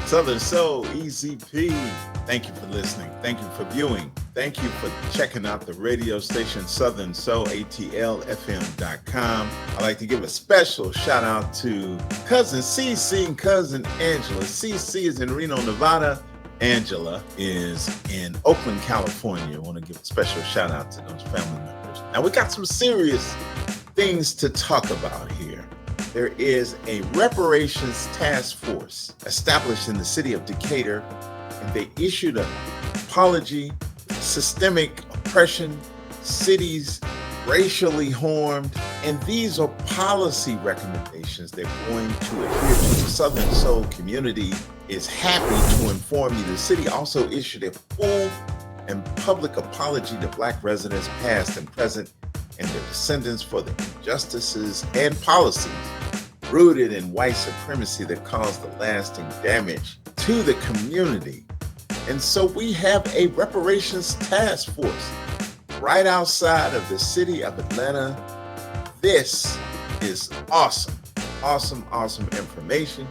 Southern Soul, EZP. Thank you for listening. Thank you for viewing. Thank you for checking out the radio station Southern Soul, ATLFM.com. I'd like to give a special shout out to Cousin CC and Cousin Angela. CC is in Reno, Nevada. Angela is in Oakland, California. I want to give a special shout out to those family members. Now, we got some serious things to talk about here. There is a reparations task force established in the city of Decatur, and they issued an apology. Systemic oppression, cities racially harmed, and these are policy recommendations they're going to adhere to. The Southern Soul community is happy to inform you the city also issued a full and public apology to Black residents past and present and their descendants for the injustices and policies rooted in white supremacy that caused the lasting damage to the community. And so we have a reparations task force right outside of the city of Atlanta. This is awesome information.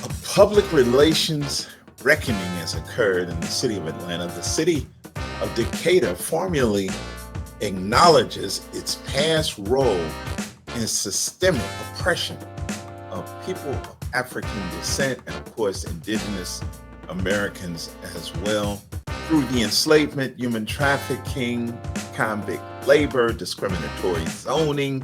A public relations reckoning has occurred in the city of Atlanta. The city of Decatur formally acknowledges its past role in systemic oppression of people of African descent and, of course, indigenous Americans as well, through the enslavement, human trafficking, convict labor, discriminatory zoning,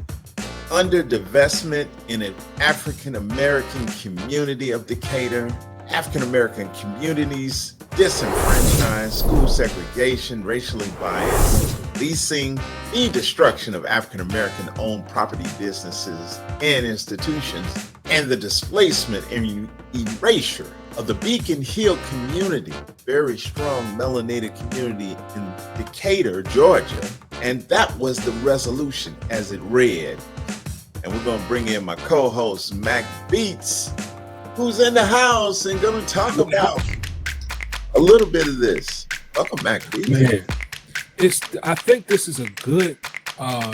underdivestment in an African American community of Decatur, African American communities, disenfranchised, school segregation, racially biased leasing, the destruction of African American owned property businesses and institutions, and the displacement and erasure of the Beacon Hill community, very strong melanated community in Decatur, Georgia. And that was the resolution as it read. And we're going to bring in my co-host, Mac Beats, who's in the house and going to talk about a little bit of this. Welcome, Mac Beats. Man, I think this is a good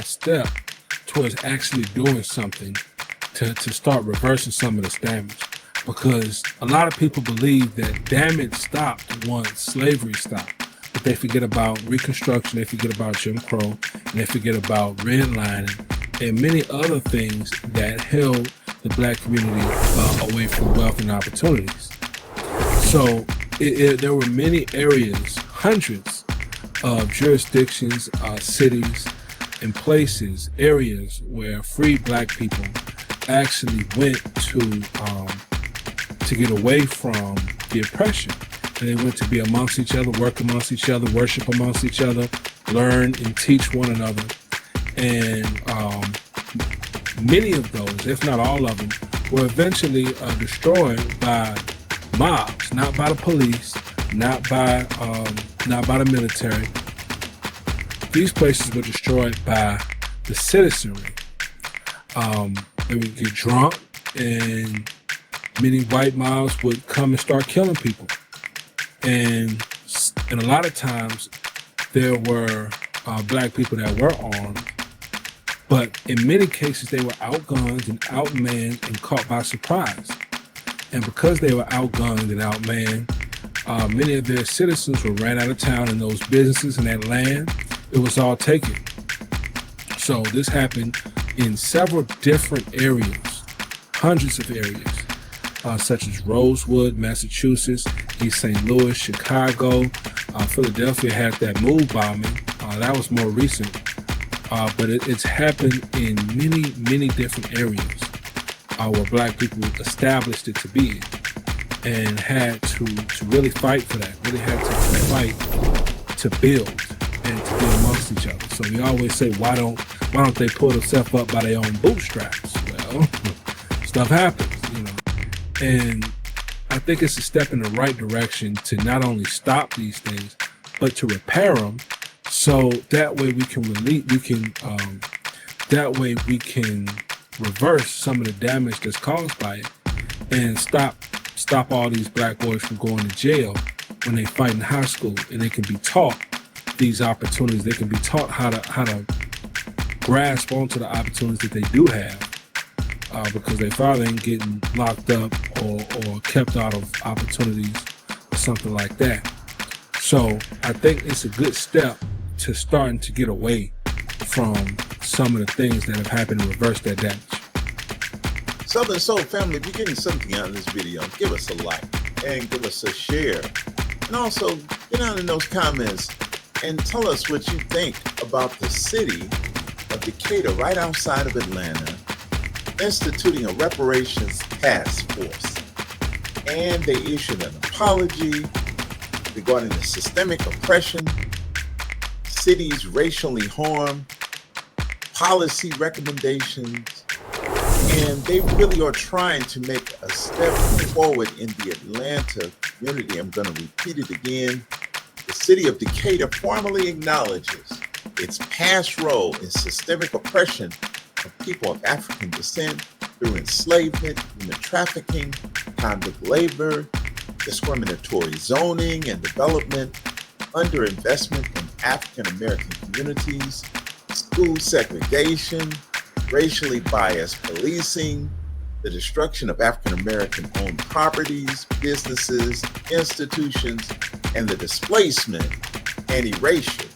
step towards actually doing something to start reversing some of this damage. Because a lot of people believe that damage stopped once slavery stopped. But they forget about Reconstruction, they forget about Jim Crow, and they forget about redlining and many other things that held the Black community away from wealth and opportunities. So there were many areas, hundreds of jurisdictions, cities, and places, areas where free Black people actually went to get away from the oppression. And they went to be amongst each other, work amongst each other, worship amongst each other, learn and teach one another. And many of those, if not all of them, were eventually destroyed by mobs, not by the police, not by the military. These places were destroyed by the citizenry. They would get drunk, and many white mobs would come and start killing people. And a lot of times there were Black people that were armed, but in many cases they were outgunned and outmanned and caught by surprise. And because they were outgunned and outmanned, many of their citizens were ran out of town, and those businesses and that land, it was all taken. So this happened in several different areas, hundreds of areas, such as Rosewood, Massachusetts, East St. Louis, Chicago, Philadelphia had that move bombing. That was more recent, but it's happened in many different areas where Black people established it to be and had to really fight for that, really had to fight to build and to be amongst each other. So we always say, why don't they pull themselves up by their own bootstraps? Well, stuff happens, you know. And I think it's a step in the right direction to not only stop these things, but to repair them, so that way we can reverse some of the damage that's caused by it, and stop all these Black boys from going to jail when they fight in high school, and they can be taught these opportunities. They can be taught how to grasp onto the opportunities that they do have because their father ain't getting locked up or kept out of opportunities or something like that. So I think it's a good step to starting to get away from some of the things that have happened and reverse that damage. Southern Soul family, if you're getting something out of this video, give us a like and give us a share. And also, get down in those comments and tell us what you think about the city of Decatur, right outside of Atlanta, instituting a reparations task force. And they issued an apology regarding the systemic oppression, cities racially harmed, policy recommendations, and they really are trying to make a step forward in the Atlanta community. I'm going to repeat it again. The city of Decatur formally acknowledges its past role in systemic oppression of people of African descent through enslavement, human trafficking, convict labor, discriminatory zoning and development, underinvestment in African American communities, school segregation, racially biased policing, the destruction of African American owned properties, businesses, institutions, and the displacement and erasure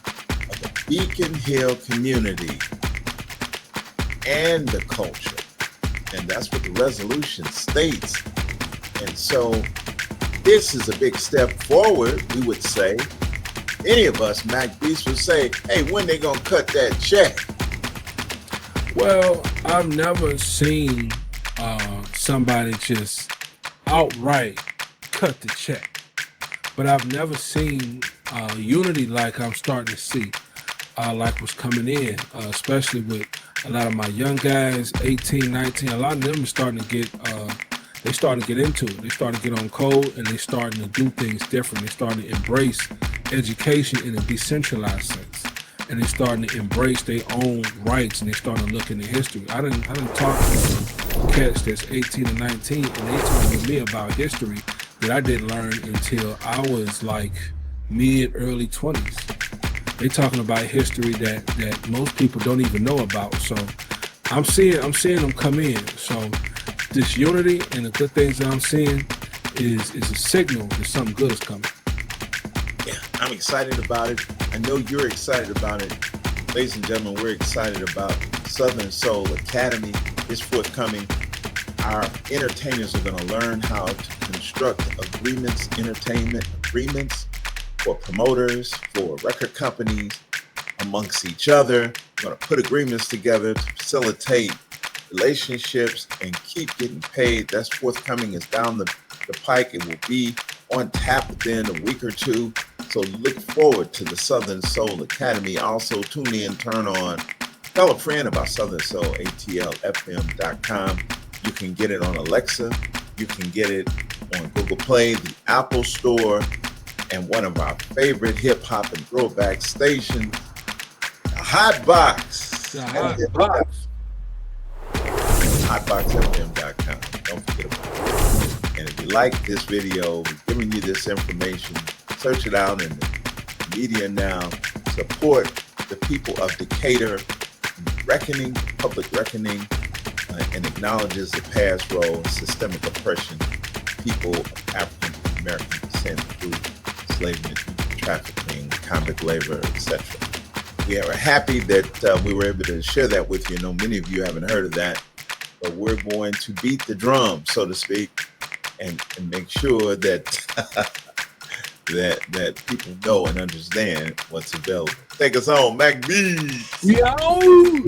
of the Beacon Hill community and the culture. And that's what the resolution states. And so this is a big step forward, we would say. Any of us, Mac Beast, would say, hey, when they gonna cut that check? Well, I've never seen somebody just outright cut the check. But I've never seen unity like I'm starting to see, like what's coming in, especially with a lot of my young guys, 18, 19, a lot of them are starting to get, they starting to get into it. They starting to get on code and they starting to do things different. They starting to embrace education in a decentralized sense. And they're starting to embrace their own rights and they're starting to look into history. I didn't talk to some cats that's 18 and 19 and they talking to me about history that I didn't learn until I was like mid-early 20s. They talking about history that most people don't even know about. So I'm seeing them come in. So this unity and the good things that I'm seeing is a signal that something good is coming. Yeah, I'm excited about it. I know you're excited about it. Ladies and gentlemen, we're excited about Southern Soul Academy. It's forthcoming. Our entertainers are going to learn how to construct entertainment agreements for promoters, for record companies, amongst each other. We're going to put agreements together to facilitate relationships and keep getting paid. That's forthcoming. It's down the pike. It will be on tap within a week or two. So look forward to the Southern Soul Academy. Also tune in, turn on, tell a friend about Southern Soul, atlfm.com. You can get it on Alexa. You can get it on Google Play, the Apple Store, and one of our favorite hip hop and throwback stations, the Hot Box. The Hot Box. Hotboxfm.com. Don't forget about it. And if you like this video, we're giving you this information, search it out in the media now. Support the people of Decatur reckoning, public reckoning, and acknowledges the past role in systemic oppression of people of African American descent through enslavement, trafficking, convict labor, etc. We are happy that we were able to share that with you. I know many of you haven't heard of that, but we're going to beat the drum, so to speak, and make sure that that people know and understand what's available. Take us home, Mac B. Yo!